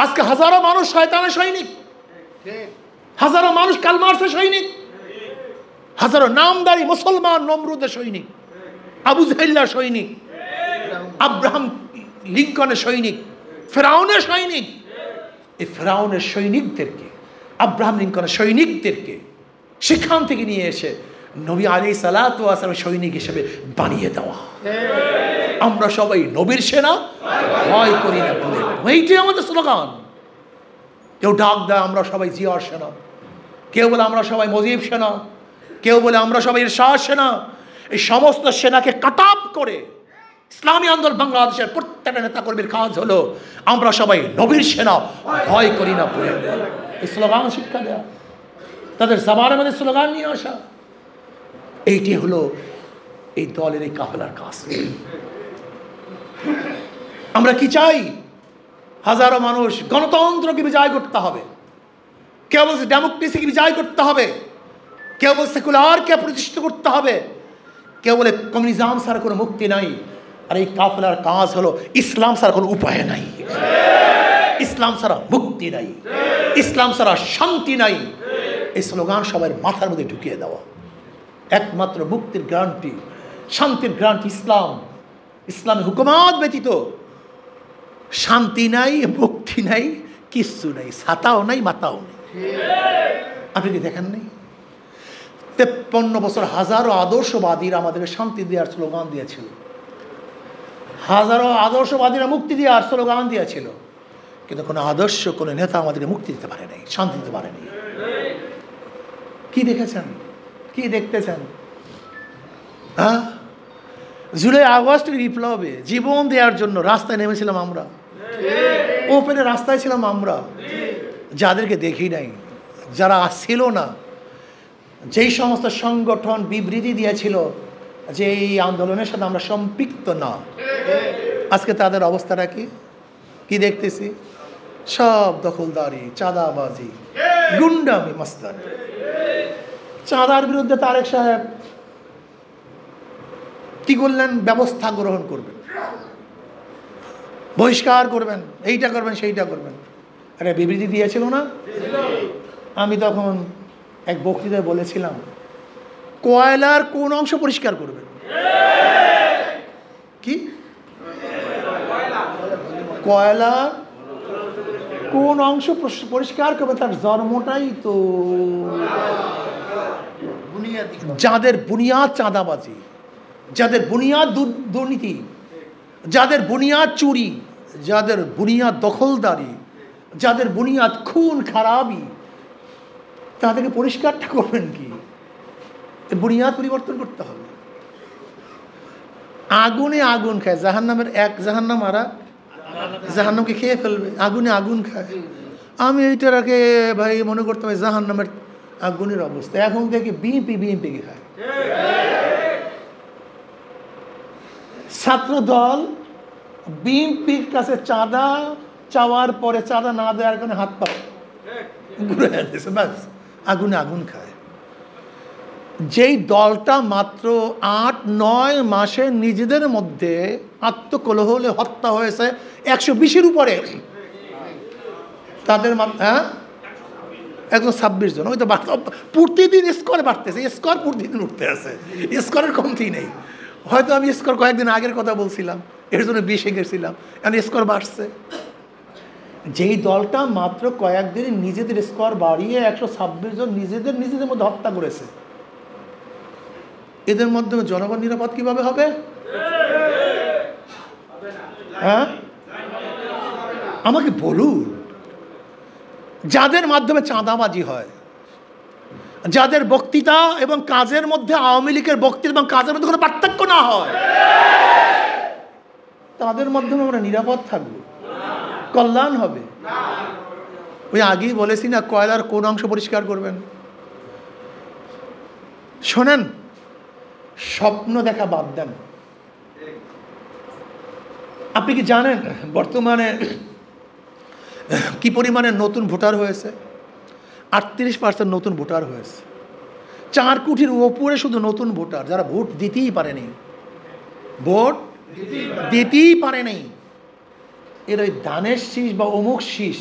আজকে হাজারো মানুষ শয়তানের সৈনিক, হাজারো মানুষ কালমার্সের সৈনিক, হাজারো নামদারি মুসলমান নমরুদের সৈনিক, আবু জাহিল্লার সৈনিক, আব্রাহাম লিঙ্কনের সৈনিক, ফেরাউনের সৈনিক। এই ফেরাউনের সৈনিকদেরকে, আব্রাহাম লিঙ্কনের সৈনিকদেরকে সেখান থেকে নিয়ে এসে নবী আলাইহিস সালাতু ওয়াস সালামের সৈনিক হিসেবে বানিয়ে দেওয়া। আমরা সবাই নবীর সেনা, ভয় করি না বলে, এইটাই আমাদের স্লোগান। কেউ ডাক দেয় আমরা সবাই জিয়ার সেনা, কেউ বলে আমরা সবাই মুজিব সেনা, কেউ বলে আমরা সবাই ইরশাদ সেনা। এই সমস্ত সেনাকে কাট আপ করে ইসলামী আন্দোলন বাংলাদেশের প্রত্যেকটা নেতা কর্মীর কাজ হলো আমরা সবাই নবীর সেনা, ভয় করি না বলে এই স্লোগান শিক্ষা দেওয়া, তাদের জবানের মধ্যে স্লোগান নিয়ে আসা। এইটি হলো এই দলের এই কাফেলার কাজ। আমরা কি চাই? হাজারো মানুষ গণতন্ত্রকে বিজয় করতে হবে, কেউ বলছে ডেমোক্রেসিকে বিজয় করতে হবে, কেউ বলছে সেকুলারকে প্রতিষ্ঠিত করতে হবে, কেউ বলে কমিউনিজম ছাড়া কোনো মুক্তি নাই। আর এই কাফেলার কাজ হলো ইসলাম ছাড়া কোনো উপায় নাই, ইসলাম ছাড়া মুক্তি নাই, ইসলাম ছাড়া শান্তি নাই। এই স্লোগান সবার মাথার মধ্যে ঢুকিয়ে দেওয়া। একমাত্র মুক্তির গ্যারান্টি, শান্তির গ্যারান্টি ইসলাম। ইসলামের হুকুমাত ব্যতীত শান্তি নাই, মুক্তি নাই, কিচ্ছু নাই, ছাতাও নাই, মাতাও নেই। আপনি কি দেখেন নাই? 53 বছর হাজারো আদর্শবাদীরা আমাদেরকে শান্তি দেওয়ার স্লোগান দিয়েছিল, হাজারো আদর্শবাদীরা মুক্তি দেওয়ার স্লোগান দিয়েছিল, কিন্তু কোনো আদর্শ, কোনো নেতা আমাদেরকে মুক্তি দিতে পারে নাই, শান্তি দিতে পারে নাই। কি দেখেছেন? কি দেখতেছেন? হ্যাঁ, জুলাই আগস্ট বিপ্লবে জীবন দেওয়ার জন্য রাস্তায় নেমেছিলাম আমরা, ওপেনে রাস্তায় ছিলাম আমরা, যাদেরকে দেখি নাই, যারা ছিল না, যেই সমস্ত সংগঠন বিবৃতি দিয়েছিল যে এই আন্দোলনের সাথে আমরা সম্পৃক্ত না, আজকে তাদের অবস্থাটা কি? কি দেখতেছি? সব দখলদারি, চাঁদাবাজি, গুন্ডামি, মাস্তানি। চাঁদার বিরুদ্ধে তারেক সাহেব কি করলেন? ব্যবস্থা গ্রহণ করবেন, বহিষ্কার করবেন, এইটা করবেন, সেইটা করবেন। আরে বিবৃতি দিয়েছিল না? আমি তখন এক বক্তৃতায় বলেছিলাম, কয়লার কোন অংশ পরিষ্কার করবেন? কি কয়লার কোন অংশ পরিষ্কার করবে? তার জন্মটাই তো যাদের বুনিয়াদ চাঁদাবাজি, যাদের বুনিয়াদ দুর্নীতি, যাদের বুনিয়াদ চুরি, যাদের বুনিয়াদ দখলদারি, যাদের বুনিয়াদ খুন খারাপি, তাদেরকে পরিষ্কারটা করবেন কি? বুনিয়াদ পরিবর্তন করতে হবে। আগুনে আগুন খায়, জাহান্নামের এক জাহান্নাম আর জাহান্নামকে খেয়ে ফেলবে, আগুনে আগুন খায়। আমি এইটার আগে ভাই মনে করতাম জাহান্নামের আগুনের অবস্থা, এখন দেখি বিএনপিকে খায়। ছাত্র দল বিএনপির কাছে চাঁদা চাওয়ার পরে চাঁদা না দেওয়ার কারণে হাত পা ঘুরে যাচ্ছে, ব্যাস আগুনে আগুন খায়। যেই দলটা মাত্র 8-9 মাসে নিজেদের মধ্যে আত্মকলহলে হত্যা হয়েছে 120-এর উপরে, তাদের 126 জন, ওই তো প্রতিদিন স্কোর বাড়তেছে, স্কোর প্রতিদিন উঠতে আছে, স্কোরের কমতি নেই। হয়তো আমি স্কোর কয়েকদিন আগের কথা বলছিলাম, এর জন্য 20-এ গেছিলাম, এখন স্কোর বাড়ছে। যেই দলটা মাত্র কয়েকদিন নিজেদের স্কোর বাড়িয়ে 126 জন নিজেদের মধ্যে হত্যা করেছে, এদের মাধ্যমে জনগণ নিরাপদ কিভাবে হবে? হ্যাঁ, আমাকে বলুন। যাদের মাধ্যমে চাঁদাবাজি হয়, যাদের বক্তৃতা এবং কাজের মধ্যে আওয়ামী লীগের বক্তৃতা এবং কাজের মধ্যে কোনো পার্থক্য না হয়, তাদের মাধ্যমে আমরা নিরাপদ থাকবো, কল্যাণ হবে। ওই আগেই বলেছি না, কয়লার কোন অংশ পরিষ্কার করবেন? শোনেন, স্বপ্ন দেখা বাদ দেন। আপনি কি জানেন বর্তমানে কি পরিমাণে নতুন ভোটার হয়েছে? 38% নতুন ভোটার হয়েছে। 4 কোটির ওপরে শুধু নতুন ভোটার, যারা ভোট দিতেই পারেনি, ভোট দিতেই পারেনি। এর ওই ধানের শীষ বা অমুক শীষ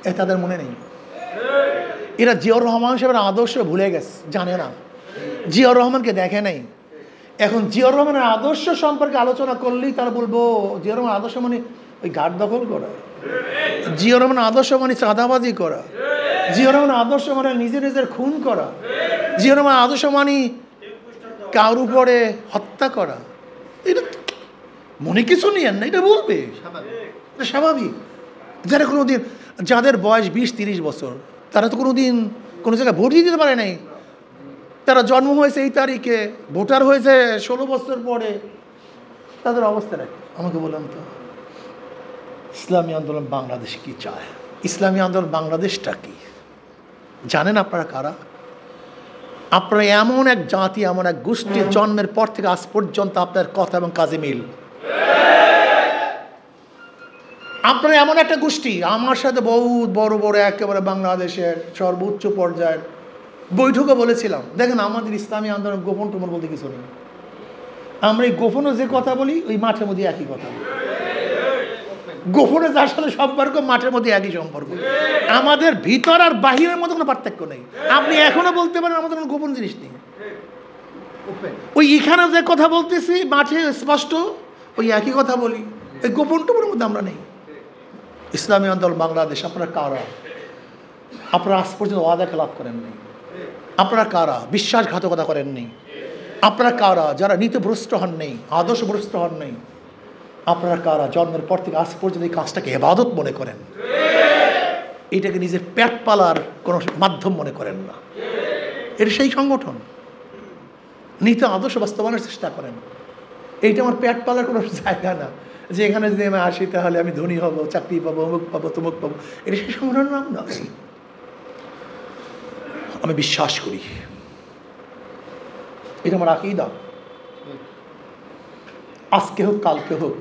এ তাদের মনে নেই। এরা জিয়াউর রহমান সাহেবের আদর্শ ভুলে গেছে, জানে না, জিয়াউর রহমানকে দেখে নাই। এখন জিয়াউর রহমানের আদর্শ সম্পর্কে আলোচনা করলেই তারা বলবো জিয়াউর রহমান আদর্শ মানে ওই ঘাট দখল করা, জিয়াউর রহমান আদর্শ মানে চাঁদাবাজি করা, জিয়াউর রহমান আদর্শ মানে নিজের খুন করা, জিয়াউর রহমান আদর্শ মানে কার উপরে হত্যা করা। এটা মনে কিছু নিয়েন না, এটা বলবে, এটা স্বাভাবিক। যারা কোনোদিন, যাদের বয়স 20-30 বছর, তারা তো কোনোদিন কোনো জায়গায় ভোট দিতে পারে নাই। তারা জন্ম হয়েছে এই তারিখে, ভোটার হয়েছে 16 বছর পরে। তাদের অবস্থা রাখে। আমাকে বললাম তো, ইসলামী আন্দোলন বাংলাদেশ কি চায়? ইসলামী আন্দোলন বাংলাদেশটা কি জানেন আপনারা কারা? আপনারা এমন এক জাতি, এমন এক গোষ্ঠী, জন্মের পর থেকে আজ পর্যন্ত আপনার কথা এবং কাজে মিল। আপনারা এমন একটা গোষ্ঠী, আমার সাথে বহুত বড় বড় একেবারে বাংলাদেশের সর্বোচ্চ পর্যায়ের বৈঠকে বলেছিলাম, দেখেন আমাদের ইসলামী আন্দোলন গোপন টোপন বলতে কিছু নেই। আমরা এই গোপনে যে কথা বলি, ওই মাঠের মধ্যে একই কথা বলি। গোপনে যার সাথে সম্পর্ক, মাঠের মধ্যে একই সম্পর্ক। আমাদের ভিতর আর বাহিরের মধ্যে কোনো পার্থক্য নেই। আপনি এখনো বলতে পারেন আমাদের কোনো গোপন জিনিস নেই। ওই এখানে যে কথা বলতেছি মাঠে স্পষ্ট, ওই একই কথা বলি। এই গোপন টোপনের মধ্যে আমরা নেই। ইসলামী আন্দোলন বাংলাদেশ, আপনারা কারা? আপনারা আজ পর্যন্ত ওয়াদা খেলাপ করেননি। আপনারা কারা? বিশ্বাসঘাতকতা করেননি। আপনারা কারা? যারা নীতিভ্রষ্ট হন নেই, আদর্শভ্রষ্ট হন নেই। আপনারা কারা? জন্মের পর থেকে আজ পর্যন্ত এই কাজটাকে ইবাদত মনে করেন, এটাকে নিজের পেট পালার কোনো মাধ্যম মনে করেন না। এটা সেই সংগঠন, নীতি আদর্শ বাস্তবায়নের চেষ্টা করেন। এইটা আমার পেট পালার কোনো জায়গা না, যে এখানে যদি আমি আসি তাহলে আমি ধনী হব, চাকরি পাবো, অমুক পাবো, তমুক পাবো। এটা সেই সংগঠনের নাম না। আমি বিশ্বাস করি, এটা আমার আকীদা। আজকে হোক কালকে হোক,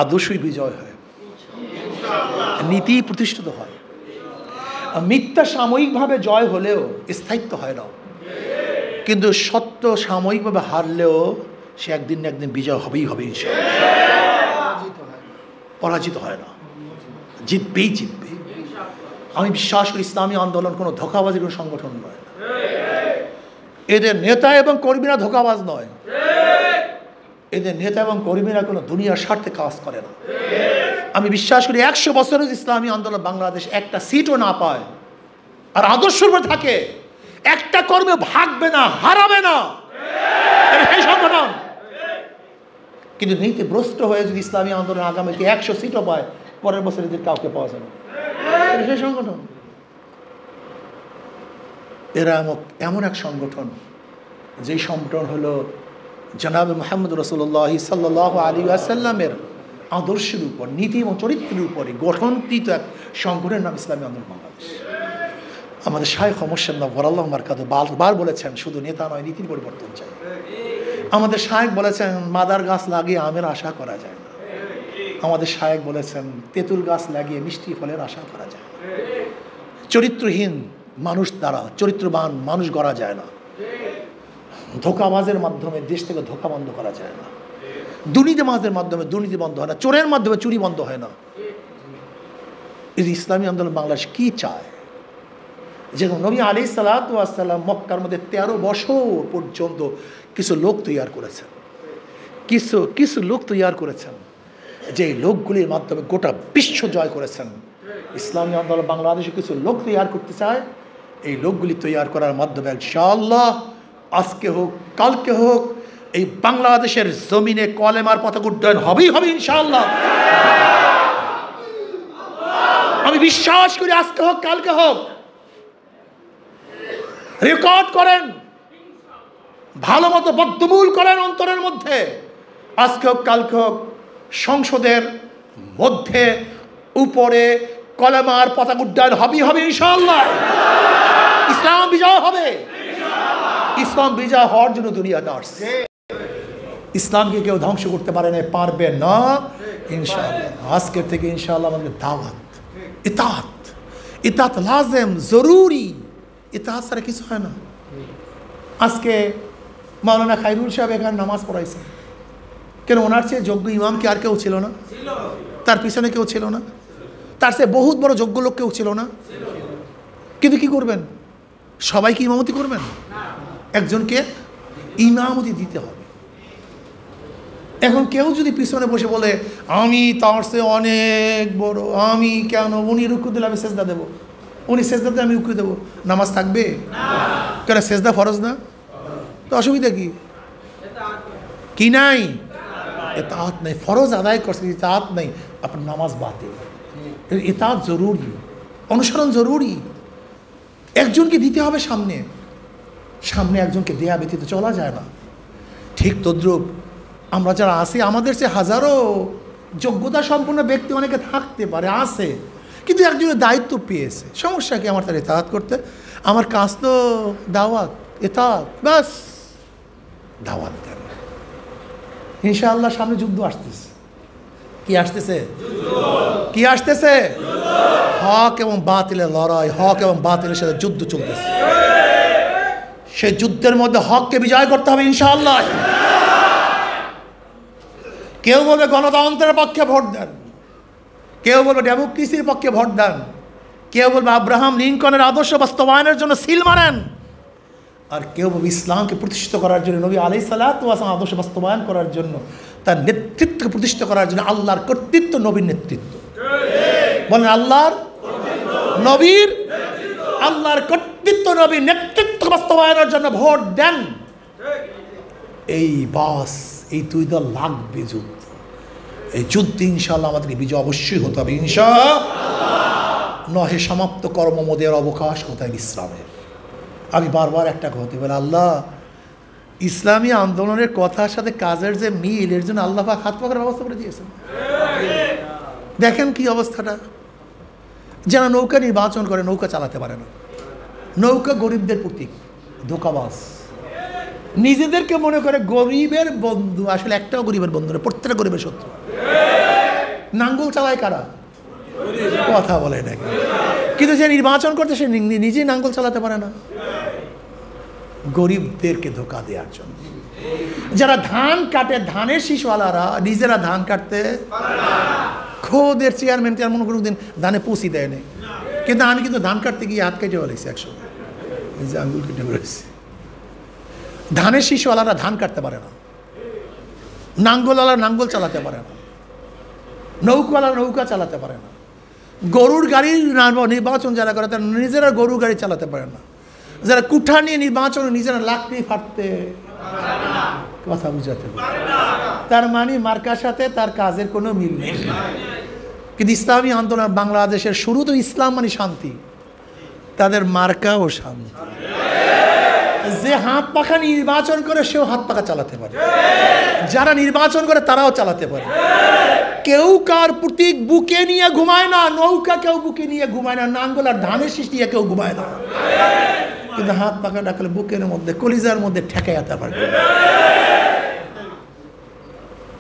আদর্শই বিজয় হয়, নীতি প্রতিষ্ঠিত হয়। মিথ্যা সাময়িকভাবে জয় হলেও স্থায়িত্ব হয় না, কিন্তু সত্য সাময়িকভাবে হারলেও সে একদিন না একদিন বিজয় হবেই হবে। পরাজিত হয় না, জিতবেই জিতবে। আমি বিশ্বাস করি ইসলামী আন্দোলন কোনো ধোঁকাবাজির কোনো সংগঠন নয়। এদের নেতা এবং কর্মীরা ধোঁকাবাজ নয়। এদের নেতা এবং কর্মীরা কোনো দুনিয়ার স্বার্থে কাজ করে না। আমি বিশ্বাস করি 100 বছরের ইসলামী আন্দোলন বাংলাদেশ একটা সিটও না পায় আর আদর্শের উপর থাকে, একটা কর্মে ভাগবে না, হারাবে না, সেই সংগঠন। কিন্তু নীতিভ্রষ্ট হয়ে যদি ইসলামী আন্দোলন আগামীতে 100 সিটও পায়, পরের বছর এদের কাউকে পাওয়া যাবে না, সেই সংগঠন। এরা এমন এক সংগঠন, যেই সংগঠন হলো জনাব মুহাম্মদ রাসূলুল্লাহ সাল্লাল্লাহু আলাইহি ওয়াসাল্লামের আদর্শের উপর, নীতি এবং চরিত্রের উপরে গঠনকৃত এক সংগঠনের নাম ইসলামী আন্দোলন বাংলাদেশ। আমাদের শায়খ মোর্শেদ বরাল্লাহ মারকাত বারবার বলেছেন, শুধু নেতা নয়, নীতির পরিবর্তন চাই। আমাদের শায়খ বলেছেন, মাদার গাছ লাগিয়ে আমের আশা করা যায় না। আমাদের শায়খ বলেছেন, তেঁতুল গাছ লাগিয়ে মিষ্টি ফলের আশা করা যায় না। চরিত্রহীন মানুষ দ্বারা চরিত্রবান মানুষ গড়া যায় না। ধোঁকাবাজের মাধ্যমে দেশ থেকে ধোঁকা বন্ধ করা যায় না। দুর্নীতিবাজের মাধ্যমে দুর্নীতি বন্ধ হয় না। চোরের মাধ্যমে চুরি বন্ধ হয় না। এই ইসলামী আন্দোলন বাংলাদেশ কি চায়? যেমন নবী আলাইহিস সালাতু ওয়াস সালাম মক্কার মধ্যে 13 বছর পর্যন্ত কিছু লোক তৈরি করেছেন, কিছু লোক তৈরি করেছেন যে লোকগুলির মাধ্যমে গোটা বিশ্ব জয় করেছেন। ইসলামী আন্দোলন বাংলাদেশে কিছু লোক তৈরি করতে চায়, এই লোকগুলি তৈরি করার মাধ্যমে ইনশাআল্লাহ আজকে হোক কালকে হোক এই বাংলাদেশের জমিনে কলেমার পতাকা উড্ডয়ন হবেই হবে ইনশাআল্লাহ। আমি বিশ্বাস করি আজকে হোক কালকে হোক। রেকর্ড করেন, ভালো মতো বদ্ধমূল করেন অন্তরের মধ্যে। আজকে হোক কালকে হোক সংসদের মধ্যে উপরে কলেমার পতাকা উড্ডয়ন হবেই হবে ইনশাআল্লাহ। ইসলাম বিজয় হবে। ইসলাম বিজয় হওয়ার জন্য দুনিয়াতে আসছে। ইসলামকে কেউ ধ্বংস করতে পারে না, পারবে না ইনশাআল্লাহ। আজকের থেকে ইনশাআল্লাহ আমাদের দাওয়াত, ইতাত, ইতাত লাজেম, জরুরি। ইতাত ছাড়া কিছু হয় না। আজকে মাওলানা খায়রুল সাহেব এখানে নামাজ পড়াইছেন, কেন ওনার চেয়ে যোগ্য ইমাম কি আর কেউ ছিল না? তার পিছনে কেউ ছিল না? তার চেয়ে বহুত বড় যোগ্য লোক কেউ ছিল না? কিন্তু কি করবেন? সবাইকে ইমামতি করবেন? একজনকে ইমামতি দিতে হবে। এখন কেউ যদি পিছনে বসে বলে আমি তার চেয়ে অনেক বড়, আমি কেন, উনি রুকু দিলে আমি সেজদা দেবো, উনি সেজদা দিলে আমি রুকু দেবো, নামাজ থাকবে? কেন সেজদা ফরজ না? তো অসুবিধা কি? কি নাই? ইতাআত নাই, ফরজ আদায় করছে, ইতাআত নাই, আপনার নামাজ বাতিল। ইতাআত জরুরি, অনুসরণ জরুরি। একজনকে দিতে হবে সামনে, সামনে একজনকে দেয়া ব্যতীত চলা যায় না। ঠিক তদ্রূপ আমরা যারা আছি, আমাদের চেয়ে হাজারো যোগ্যতা সম্পন্ন ব্যক্তি অনেকে থাকতে পারে, আছে, কিন্তু একজনের দায়িত্ব পেয়েছে। সমস্যা কি আমার তার ইতাআত করতে? আমার কাজ তো দাওয়াত, ইতাআত, ব্যাস দাওয়াত দেন। ইনশাআল্লাহ সামনে যুদ্ধ আসতেছে। কি আসতেছে? কি আসতেছে? হক এবং বাতিলের লড়াই, হক এবং বাতিলের সাথে যুদ্ধ চলতেছে। সেই যুদ্ধের মধ্যে হককে বিজয় করতে হবে ইনশাআল্লাহ। কেউ বলবে গণতন্ত্রের পক্ষে ভোট দেন, কেউ বলবে ডেমোক্রেসির পক্ষে ভোট দেন, কেউ বলবে আব্রাহাম লিঙ্কনের আদর্শ বাস্তবায়নের জন্য সিল মারেন, আর কেউ বলবে ইসলামকে প্রতিষ্ঠিত করার জন্য, নবী আলাইহিস সালাতু ওয়াস সালাম আদর্শ বাস্তবায়ন করার জন্য, তার নেতৃত্বকে প্রতিষ্ঠিত করার জন্য আল্লাহর কর্তৃত্ব, নবীর নেতৃত্ব। বলেন আল্লাহর, নবীর, আল্লাহর কর্তৃত্ব, নবীর নেতৃত্ব বাস্তবায়নের জন্য ভোট দেন। এই বাস, এই দুই দল লাগবে যুদ্ধ। এই যুদ্ধে ইনশাআল্লাহ আমাদেরকে বিজয় অবশ্যই হতে হবে ইনশাআল্লাহ। নহে সমাপ্ত কর্মমোদের অবকাশ কোথায় বিশ্রামের। আমি বারবার একটা কথা বলি, আল্লাহ ইসলামী আন্দোলনের কথার সাথে কাজের যে মিল, এর জন্য আল্লাহ পাক হাত পাকার ব্যবস্থা করে দিয়েছেন। দেখেন কি অবস্থাটা। যারা নৌকা নির্বাচন করে নৌকা চালাতে পারে না, নৌকা গরিবদের প্রতীক, ধোঁকাবাজ, নিজেদেরকে মনে করে গরিবের বন্ধু, আসলে একটাও গরিবের বন্ধু না, প্রত্যেকটা গরিবের শত্রু। নাঙ্গল চালায় কারা? কথা বলে নাকি? কিন্তু যে নির্বাচন করতে সে নিজেই নাঙ্গল চালাতে পারে না, গরিবদেরকে ধোঁকা দেওয়ার জন্য। যারা ধান কাটে, ধানের শীষওয়ালারা নিজেরা ধান কাটতে, খোদের চেয়ারম্যান কোনো দিন ধানে পুষি দেয় নেই, কিন্তু আমি কিন্তু ধান কাটতে গিয়ে হাত কেটে বলেছি, একসময় এই যে আঙ্গুল কেটে বলেছি। ধানের শীষওয়ালারা ধান কাটতে পারে না, নাঙ্গলওয়ালা নাঙ্গল চালাতে পারে না, নৌকাওয়ালা নৌকা চালাতে পারে না, গরুর গাড়ির নির্বাচন যারা করে তারা নিজেরা গরুর গাড়ি চালাতে পারে না, যারা কুঠা নিয়ে নির্বাচন নিজেরা লাকড়ি ফাটতে, কথা বুঝাতে পারে। তার মানে মার্কার সাথে তার কাজের কোনো মিল নেই। কিন্তু ইসলামী আন্দোলন বাংলাদেশের শুরু তো ইসলাম মানে শান্তি, তাদের মার্কাও শান্তি। যে হাত পাখা নির্বাচন করে সেও হাত পাখা চালাতে পারে, যারা নির্বাচন করে তারাও চালাতে পারে। কেউ কার প্রতীক বুকে নিয়ে ঘুমায় না, নৌকা কেউ বুকে নিয়ে ঘুমায় না, নাঙ্গল আর ধানের শীষ নিয়ে কেউ ঘুমায় না, কিন্তু হাত পাখা ডাকলে বুকের মধ্যে, কলিজার মধ্যে ঠেকাইতে পারে।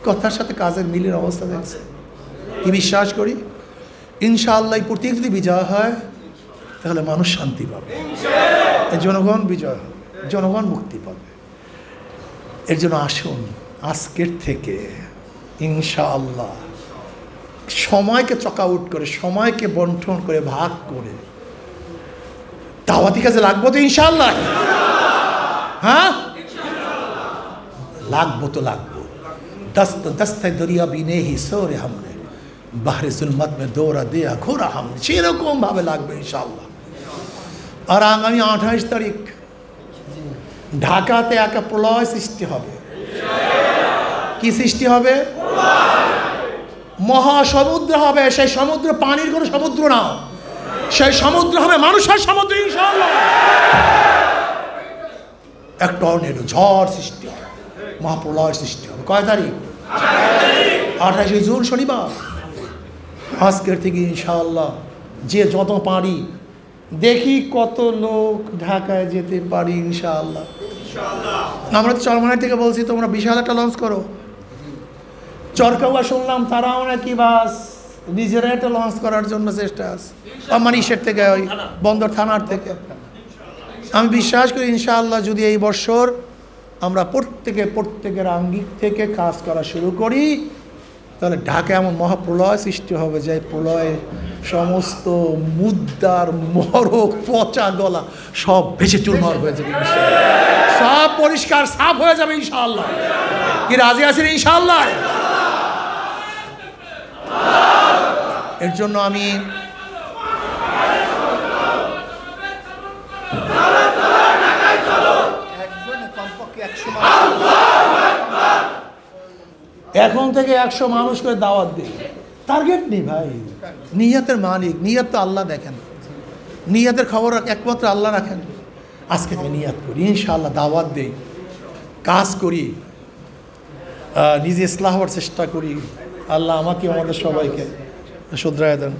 কথার সাথে কাজের মিলের অবস্থা দেখছে। কি বিশ্বাস করি ইনশাআল্লাহ প্রতীক যদি বিজয় হয় তাহলে মানুষ শান্তি পাবে, জনগণ বিজয় হবে, জনগণ মুক্তি পাবে। এর জন্য আসুন আজকের থেকে ইনশাআল্লাহ সময়কে চকআউট করে, সময়কে বন্টন করে, ভাগ করে দাওয়াতি কাজে লাগবো তো ইনশাআল্লাহ। হ্যাঁ লাগবো তো লাগবো। दस्त दस्त दरिया भी नहीं सोरे हमने बाहरे जुल्मत में दौरा दिया घोरा हमने সেরকম ভাবে লাগবে ইনশাআল্লাহ। আর আগামী 28 তারিখ ঢাকাতে একটা প্রলয় সৃষ্টি হবে। কি সৃষ্টি হবে? মহাসমুদ্র হবে। সেই সমুদ্র পানির কোনো সমুদ্র না, সেই সমুদ্র হবে মানুষের সমুদ্র ইনশাআল্লাহ। এক টর্নেডো ঝড় সৃষ্টি হবে, মহাপ্রলয় সৃষ্টি হবে। কয় তারিখ? 28 জুন শনিবার। আজকের থেকে ইনশাআল্লাহ যে যত পারি দেখি কত লোক ঢাকায় যেতে পারি ইনশাআল্লাহ। আমরা তো চরমানাই থেকে বলছি তোমরা বিশাল একটা লঞ্চ করো। চরকাওয়া শুনলাম তারাও নাকি বাস নিজেরা একটা লঞ্চ করার জন্য চেষ্টা আছে, মানে ইসের থেকে ওই বন্দর থানার থেকে। আমি বিশ্বাস করি ইনশাআল্লাহ যদি এই বছর আমরা প্রত্যেকের আঙ্গিক থেকে কাজ করা শুরু করি তাহলে ঢাকা এমন মহাপ্রলয় সৃষ্টি হবে যে প্রলয়ে সমস্ত মুদ্রার মরক পচা গলা সব ভেসে চুরমার হয়ে যাবে ইনশাআল্লাহ। সব পরিষ্কার সাফ হয়ে যাবে ইনশাআল্লাহ। কি রাজি আছেন ইনশাআল্লাহ? এর জন্য আমি এখন থেকে 100 মানুষ করে দাওয়াত দিই। টার্গেট নেই ভাই, নিয়তের মালিক, নিয়ত তো আল্লাহ দেখেন, নিয়তের খবর একমাত্র আল্লাহ রাখেন। আজকে থেকে নিয়ত করি ইনশাআল্লাহ, দাওয়াত দেই, কাজ করি, নিজে ইসলাহ হওয়ার চেষ্টা করি। আল্লাহ আমাকে আমাদের সবাইকে শুধরায় দেন।